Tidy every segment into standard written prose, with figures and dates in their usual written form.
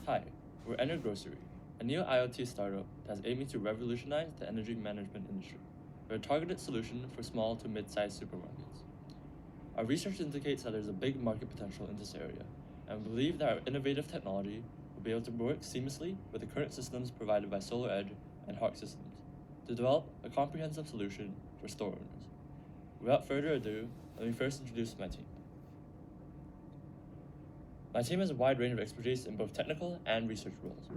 Hi, we're Enter Grocery, a new IoT startup that is aiming to revolutionize the energy management industry. We're a targeted solution for small to mid-sized supermarkets. Our research indicates that there's a big market potential in this area, and we believe that our innovative technology will be able to work seamlessly with the current systems provided by SolarEdge and Hark Systems to develop a comprehensive solution for store owners. Without further ado, let me first introduce my team. My team has a wide range of expertise in both technical and research roles.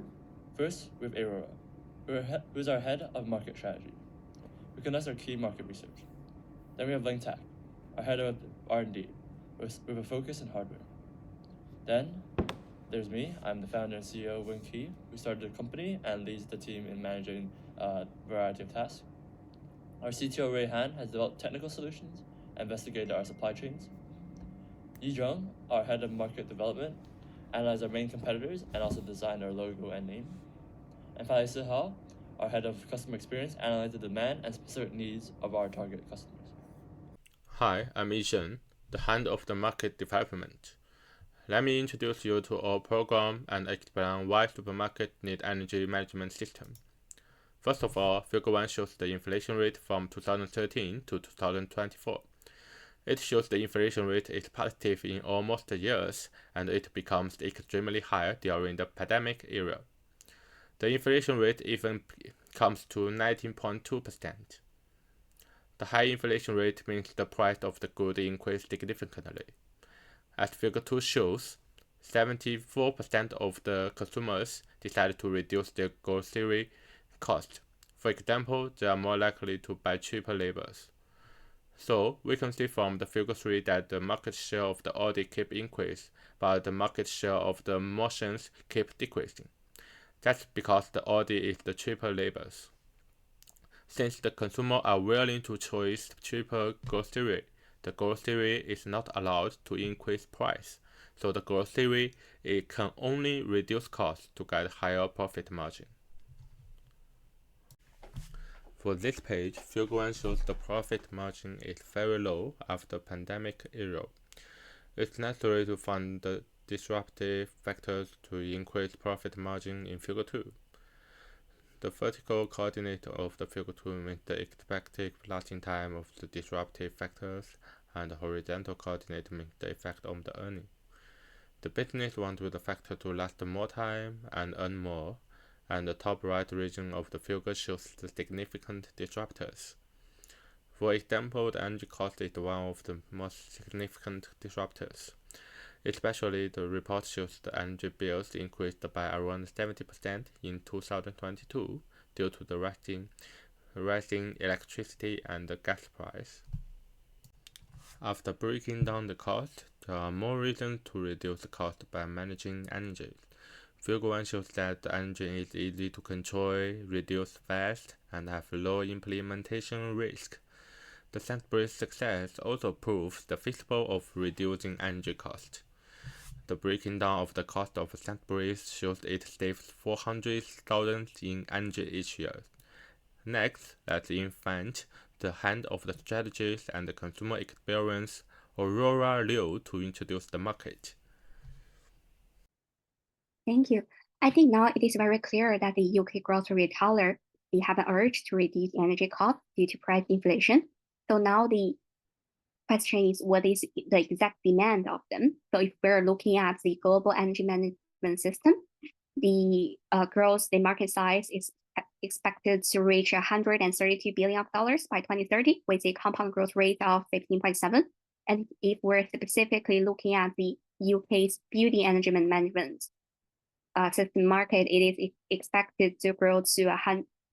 First, we have Aurora, who is our head of market strategy, who conducts our key market research. Then we have Ling Tak, our head of R&D, with a focus in hardware. Then there's me. I'm the founder and CEO of WinKey, who started the company and leads the team in managing a variety of tasks. Our CTO Ray Han has developed technical solutions and investigated our supply chains. Yi Zheng, our head of market development, analyzed our main competitors and also designed our logo and name. And Fai Sihao, our head of customer experience, analyzed the demand and specific needs of our target customers. Hi, I'm Yi Zheng, the head of the market development. Let me introduce you to our program and explain why supermarkets need energy management system. First of all, Figure 1 shows the inflation rate from 2013 to 2024. It shows the inflation rate is positive in almost years, and it becomes extremely high during the pandemic era. The inflation rate even comes to 19.2%. The high inflation rate means the price of the good increased significantly. As Figure 2 shows, 74% of the consumers decided to reduce their grocery cost. For example, they are more likely to buy cheaper labels. So, we can see from the Figure 3 that the market share of the Aldi keep increasing, but the market share of the Morrisons keep decreasing. That's because the Aldi is the cheaper labels. Since the consumer are willing to choose cheaper grocery, the grocery is not allowed to increase price, so the grocery it can only reduce cost to get higher profit margin. For this page, Figure 1 shows the profit margin is very low after pandemic era. It's necessary to find the disruptive factors to increase profit margin in Figure 2. The vertical coordinate of the Figure 2 means the expected lasting time of the disruptive factors, and the horizontal coordinate means the effect on the earning. The business wants the factor to last more time and earn more, and the top right region of the figure shows the significant disruptors. For example, the energy cost is one of the most significant disruptors. Especially, the report shows the energy bills increased by around 70% in 2022 due to the rising electricity and the gas price. After breaking down the cost, there are more reasons to reduce the cost by managing energy. Figure 1 shows that the engine is easy to control, reduce fast, and have low implementation risk. The Sainsbury's success also proves the feasible of reducing energy cost. The breaking down of the cost of Sainsbury's shows it saves 400,000 in energy each year. Next, let's invent the hand of the strategies and the consumer experience, Aurora Liu, to introduce the market. Thank you. I think now it is very clear that the UK grocery retailer, they have an urge to reduce energy costs due to price inflation. So now the question is, what is the exact demand of them? So if we're looking at the global energy management system, the market size is expected to reach $132 billion by 2030 with a compound growth rate of 15.7. And if we're specifically looking at the UK's beauty energy management system market, it is expected to grow to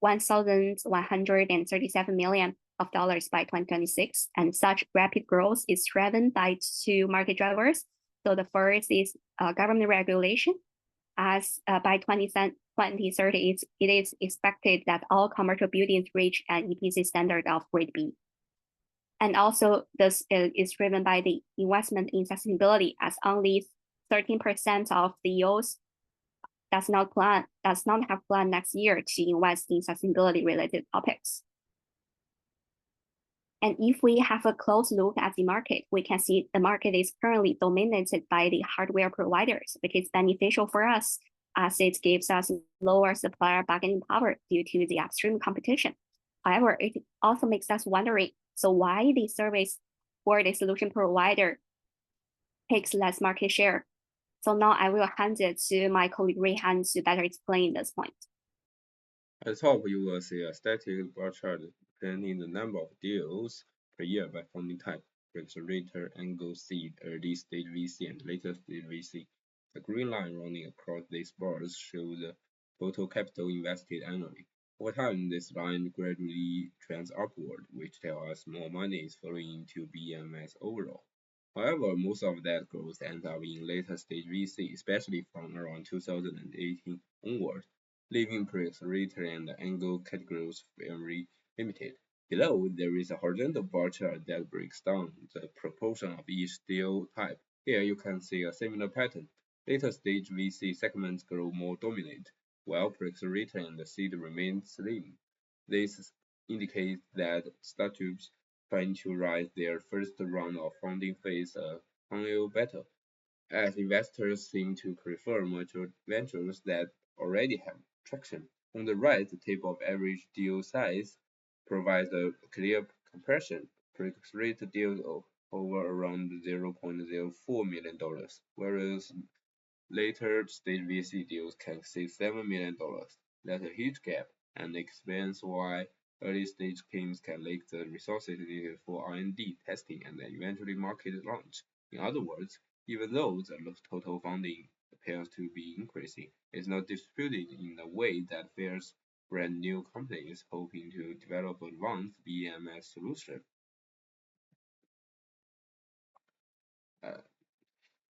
$1,137 million by 2026, and such rapid growth is driven by two market drivers. So the first is government regulation, as by 2030 it is expected that all commercial buildings reach an EPC standard of Grade B. And also this is driven by the investment in sustainability, as only 13% of the youth does not have plan next year to invest in sustainability related topics. And if we have a close look at the market, we can see the market is currently dominated by the hardware providers, which is beneficial for us as it gives us lower supplier bargaining power due to the upstream competition. However, it also makes us wondering, so why the service or the solution provider takes less market share? So now I will hand it to my colleague Rehan to better explain this point. At the top, you will see a static bar chart representing the number of deals per year by funding type: accelerator, angle, seed, early stage VC, and later stage VC. The green line running across these bars shows the total capital invested annually. Over time, this line gradually trends upward, which tells us more money is flowing into BEMS overall. However, most of that growth ends up in later stage VC, especially from around 2018 onward, leaving pre-accelerator and angle categories very limited. Below, there is a horizontal bar chart that breaks down the proportion of each deal type. Here you can see a similar pattern. Later stage VC segments grow more dominant, while pre-accelerator and seed remain slim. This indicates that startups trying to rise their first round of funding face a funnel better, as investors seem to prefer mature ventures that already have traction. On the right, the table of average deal size provides a clear comparison. Pre-accelerated deals over around $0.04 million, whereas later stage VC deals can exceed $7 million. That's a huge gap, and explains why early stage teams can lack the resources needed for R&D, testing, and eventually market launch. In other words, even though the total funding appears to be increasing, it's not distributed in a way that favors brand new companies hoping to develop advanced BMS solutions.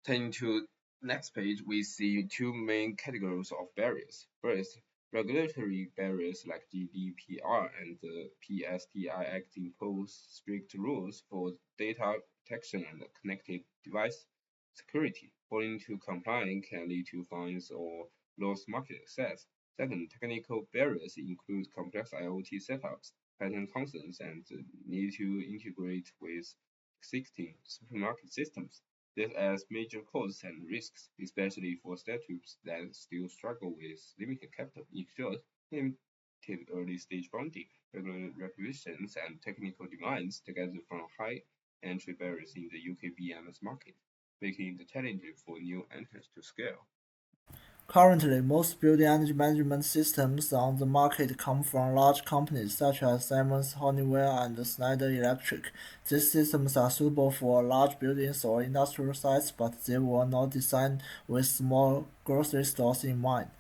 Turning to next page, we see two main categories of barriers. First, regulatory barriers like GDPR and the PSTI Act impose strict rules for data protection and connected device security. Failing to comply can lead to fines or lost market access. Second, technical barriers include complex IoT setups, patent concerns, and the need to integrate with existing supermarket systems. This adds major costs and risks, especially for startups that still struggle with limited capital. In short, limited early-stage funding, regular regulations, and technical demands together from high entry barriers in the UK BMS market, making it challenging for new entrants to scale. Currently, most building energy management systems on the market come from large companies such as Siemens, Honeywell, and Schneider Electric. These systems are suitable for large buildings or industrial sites, but they were not designed with small grocery stores in mind.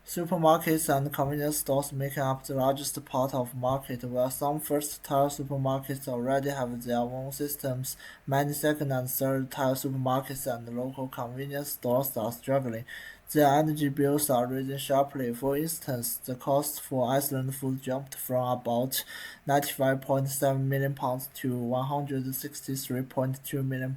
Supermarkets and convenience stores make up the largest part of the market, while some first-tier supermarkets already have their own systems. Many second- and third-tier supermarkets and local convenience stores are struggling. Their energy bills are rising sharply. For instance, the cost for Iceland Food jumped from about £95.7 million to £163.2 million.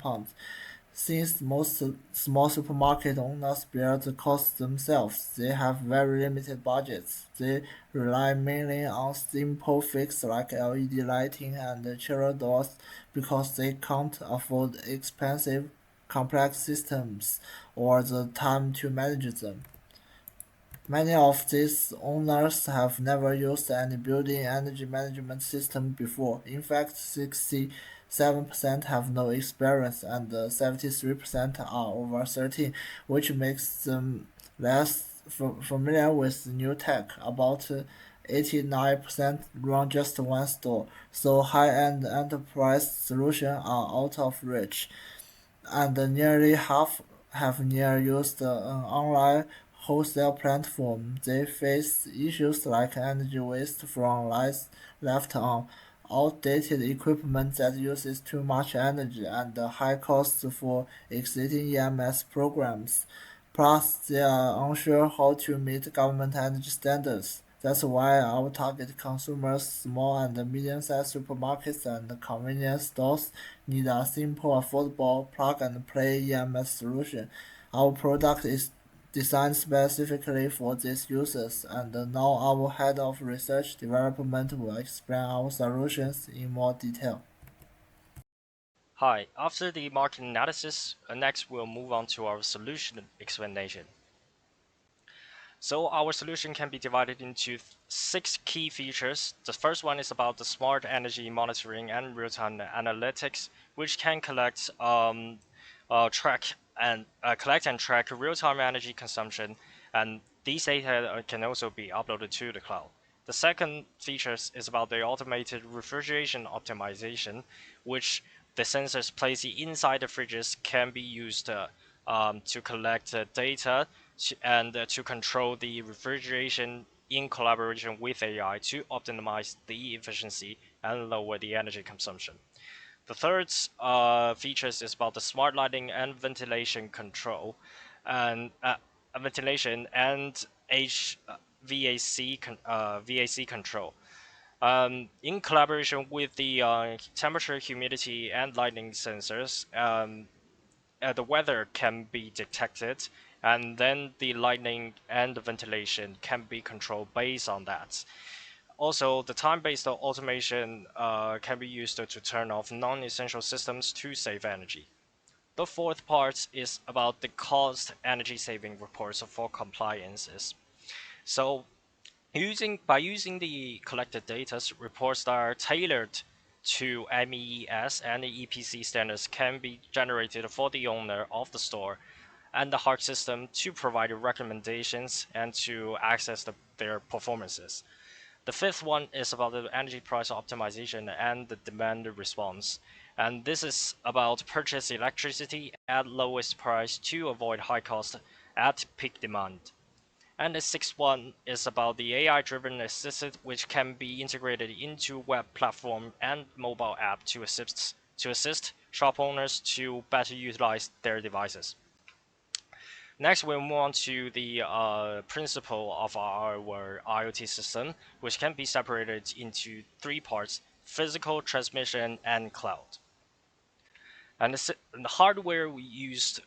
Since most small supermarket owners bear the costs themselves, they have very limited budgets. They rely mainly on simple fixes like LED lighting and chiller doors because they can't afford expensive, complex systems or the time to manage them. Many of these owners have never used any building energy management system before. In fact, 67% have no experience and 73% are over 13, which makes them less familiar with new tech. About 89% run just one store, so high-end enterprise solutions are out of reach, and nearly half have never used an online wholesale platform. They face issues like energy waste from lights left on, outdated equipment that uses too much energy, and high costs for existing EMS programs. Plus, they are unsure how to meet government energy standards. That's why our target consumers, small and medium-sized supermarkets and convenience stores, need a simple, affordable, plug-and-play EMS solution. Our product is designed specifically for these users, and now our head of research development will explain our solutions in more detail. Hi, after the market analysis, next we'll move on to our solution explanation. So our solution can be divided into 6 key features. The first one is about the smart energy monitoring and real-time analytics, which can collect and track real-time energy consumption, and these data can also be uploaded to the cloud. The second feature is about the automated refrigeration optimization, which the sensors placed inside the fridges can be used to collect data and to control the refrigeration in collaboration with AI to optimize the efficiency and lower the energy consumption. The third features is about the smart lighting and ventilation control, and ventilation and VAC control. In collaboration with the temperature, humidity, and lighting sensors, the weather can be detected, and then the lighting and the ventilation can be controlled based on that. Also, the time-based automation can be used to turn off non-essential systems to save energy. The fourth part is about the cost energy saving reports for compliances. So by using the collected data, reports that are tailored to MES and EPC standards can be generated for the owner of the store and the HART system to provide recommendations and to access their performances. The fifth one is about the energy price optimization and the demand response. And this is about purchase electricity at lowest price to avoid high cost at peak demand. And the sixth one is about the AI-driven assistant, which can be integrated into web platform and mobile app to assist shop owners to better utilize their devices. Next, we'll move on to the principle of our IoT system, which can be separated into 3 parts: physical, transmission, and cloud. And the hardware we used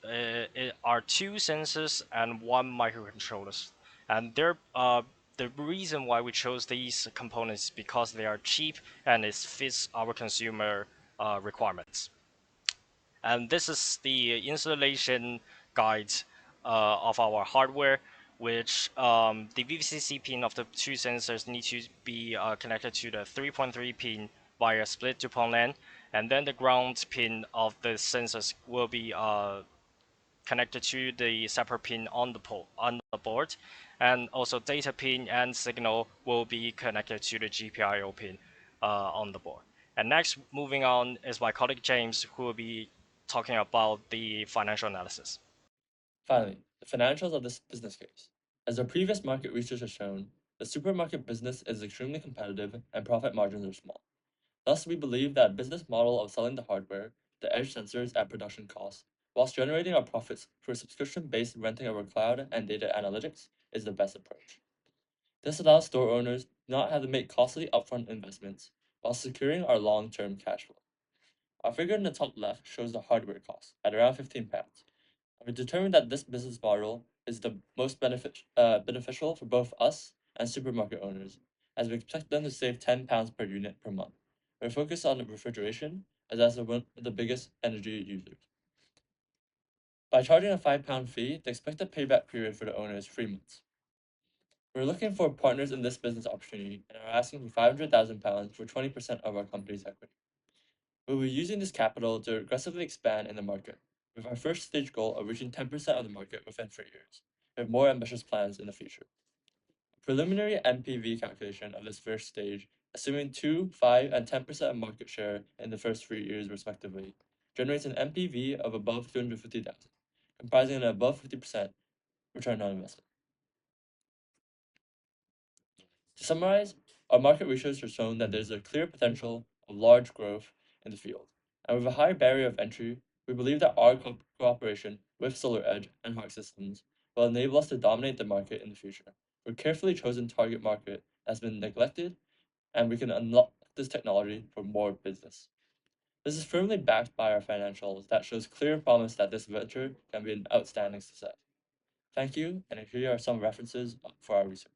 are 2 sensors and 1 microcontroller. And the reason why we chose these components is because they are cheap and it fits our consumer requirements. And this is the installation guide of our hardware, which the VCC pin of the 2 sensors need to be connected to the 3.3 pin via split DuPont LAN, and then the ground pin of the sensors will be connected to the separate pin on the board, and also data pin and signal will be connected to the GPIO pin on the board. And next, moving on, is my colleague James, who will be talking about the financial analysis. Finally, the financials of this business case. As our previous market research has shown, the supermarket business is extremely competitive and profit margins are small. Thus, we believe that business model of selling the hardware, the edge sensors at production cost, whilst generating our profits through a subscription-based renting of our cloud and data analytics is the best approach. This allows store owners not have to make costly upfront investments while securing our long-term cash flow. Our figure in the top left shows the hardware cost at around £15. We determined that this business model is the most beneficial for both us and supermarket owners, as we expect them to save £10 per unit per month. We're focused on refrigeration, as that's one of the biggest energy users. By charging a £5 fee, the expected payback period for the owner is 3 months. We're looking for partners in this business opportunity and are asking for £500,000 for 20% of our company's equity. We'll be using this capital to aggressively expand in the market, with our first stage goal of reaching 10% of the market within 3 years, with more ambitious plans in the future. A preliminary NPV calculation of this first stage, assuming 2, 5, and 10% of market share in the first 3 years respectively, generates an NPV of above $250,000, comprising an above 50% return on investment. To summarize, our market research has shown that there's a clear potential of large growth in the field, and with a high barrier of entry, we believe that our cooperation with SolarEdge and HART Systems will enable us to dominate the market in the future. We're carefully chosen target market has been neglected, and we can unlock this technology for more business. This is firmly backed by our financials that shows clear promise that this venture can be an outstanding success. Thank you, and here are some references for our research.